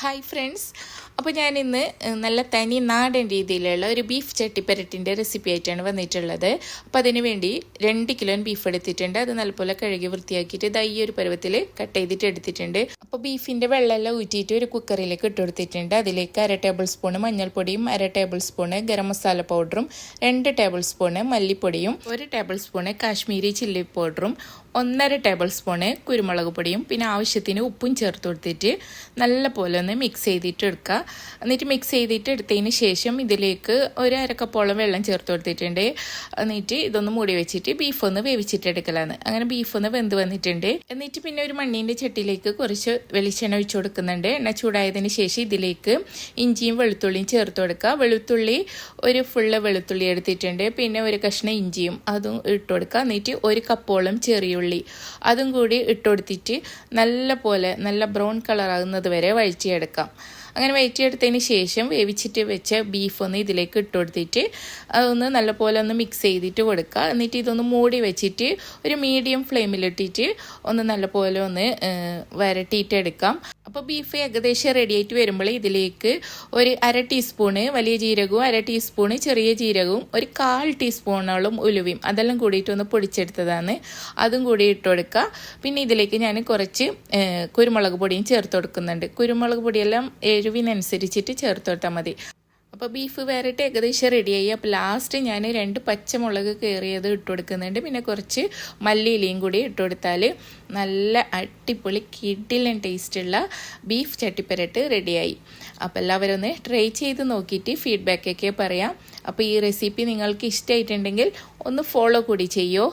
Hi friends, അപ്പോൾ ഞാനിന്ന് നല്ല തനി നാടൻ രീതിയിലുള്ള ഒരു ബീഫ് ചട്ടിപ്പരട്ടിൻ്റെ റെസിപ്പി ആയിട്ടാണ് വന്നിട്ടുള്ളത്. അപ്പോൾ അതിന് വേണ്ടി 2 കിലോ ബീഫ് എടുത്തിട്ടുണ്ട്. അത് നല്ലപോലെ കഴുകി വൃത്തിയാക്കിയിട്ട് ഈ ഒരു പരുവത്തിൽ കട്ട് ചെയ്തിട്ട് എടുത്തിട്ടുണ്ട്. അപ്പോൾ ബീഫിൻ്റെ വെള്ളമെല്ലാം ഊറ്റിയിട്ട് ഒരു കുക്കറിലേക്ക് ഇട്ട് കൊടുത്തിട്ടുണ്ട്. അതിലേക്ക് 1/2 ടേബിൾ സ്പൂൺ മഞ്ഞൾപ്പൊടിയും 1/2 ടേബിൾ സ്പൂൺ ഗരം മസാല പൗഡറും 2 ടേബിൾ സ്പൂൺ മല്ലിപ്പൊടിയും 1 ടേബിൾ സ്പൂൺ കാശ്മീരി ചില്ലി പൗഡറും 1/2 ടേബിൾ സ്പൂണ് കുരുമുളക് പൊടിയും പിന്നെ ആവശ്യത്തിന് ഉപ്പും ചേർത്ത് കൊടുത്തിട്ട് നല്ല പോലെ ഒന്ന് മിക്സ് ചെയ്തിട്ട് എടുക്കുക. എന്നിട്ട് മിക്സ് ചെയ്തിട്ട് എടുത്തതിന് ശേഷം ഇതിലേക്ക് ഒരു അരക്കപ്പോളം വെള്ളം ചേർത്ത് കൊടുത്തിട്ടുണ്ട്. എന്നിട്ട് ഇതൊന്ന് മൂടി വെച്ചിട്ട് ബീഫ് ഒന്ന് വേവിച്ചിട്ട് എടുക്കലാണ്. അങ്ങനെ ബീഫ് ഒന്ന് വെന്ത് വന്നിട്ടുണ്ട്. എന്നിട്ട് പിന്നെ ഒരു മണ്ണീൻ്റെ ചട്ടിയിലേക്ക് കുറച്ച് വെളിച്ചെണ്ണ ഒഴിച്ചു കൊടുക്കുന്നുണ്ട്. എണ്ണ ചൂടായതിന് ശേഷം ഇതിലേക്ക് ഇഞ്ചിയും വെളുത്തുള്ളിയും ചേർത്ത് കൊടുക്കുക. വെളുത്തുള്ളി ഒരു ഫുള്ള് വെളുത്തുള്ളി എടുത്തിട്ടുണ്ട്. പിന്നെ ഒരു കഷ്ണം ഇഞ്ചിയും അതും ഇട്ട് കൊടുക്കുക. എന്നിട്ട് 1 കപ്പോളം ചെറിയ അതും കൂടി ഇട്ട് കൊടുത്തിട്ട് നല്ല ബ്രൗൺ കളർ ആകുന്നത് വരെ വഴറ്റിയെടുക്കാം. അങ്ങനെ വഴറ്റിയെടുത്തതിന് ശേഷം വേവിച്ചിട്ട് വെച്ച ബീഫ് ഒന്ന് ഇതിലേക്ക് ഇട്ട് കൊടുത്തിട്ട് അതൊന്ന് നല്ലപോലെ ഒന്ന് മിക്സ് ചെയ്തിട്ട് കൊടുക്കുക. എന്നിട്ട് ഇതൊന്ന് മൂടി വെച്ചിട്ട് ഒരു മീഡിയം ഫ്ലെയിമിലിട്ടിട്ട് ഒന്ന് നല്ലപോലെ ഒന്ന് വരട്ടിയിട്ട് എടുക്കാം. അപ്പോൾ ബീഫ് ഏകദേശം റെഡി ആയിട്ട് വരുമ്പോൾ ഇതിലേക്ക് ഒരു 1/2 ടീസ്പൂണ് വലിയ ജീരകവും 1/2 ടീസ്പൂണ് ചെറിയ ജീരകവും 1/4 ടീസ്പൂണോളം ഉലുവയും അതെല്ലാം കൂടിയിട്ട് ഒന്ന് പൊടിച്ചെടുത്തതാണ്. അതും കൂടി ഇട്ട് കൊടുക്കുക. പിന്നെ ഇതിലേക്ക് ഞാൻ കുറച്ച് കുരുമുളക് പൊടിയും ചേർത്ത് കൊടുക്കുന്നുണ്ട്. കുരുമുളക് പൊടിയെല്ലാം എരിവിനനുസരിച്ചിട്ട് ചേർത്ത് കൊടുത്താൽ മതി. അപ്പോൾ ബീഫ് വരട്ട് ഏകദേശം റെഡിയായി. അപ്പോൾ ലാസ്റ്റ് ഞാൻ 2 പച്ചമുളക് കയറിയത് ഇട്ട് കൊടുക്കുന്നുണ്ട്. പിന്നെ കുറച്ച് മല്ലിയിലയും കൂടി ഇട്ട് കൊടുത്താൽ നല്ല അടിപൊളി കിടിലൻ ടേസ്റ്റുള്ള ബീഫ് ചട്ടിപ്പരട്ട് റെഡിയായി. അപ്പോൾ എല്ലാവരും ഒന്ന് ട്രൈ ചെയ്ത് നോക്കിയിട്ട് ഫീഡ്ബാക്കൊക്കെ പറയാം. അപ്പോൾ ഈ റെസിപ്പി നിങ്ങൾക്ക് ഇഷ്ടമായിട്ടുണ്ടെങ്കിൽ ഒന്ന് ഫോളോ കൂടി ചെയ്യോ.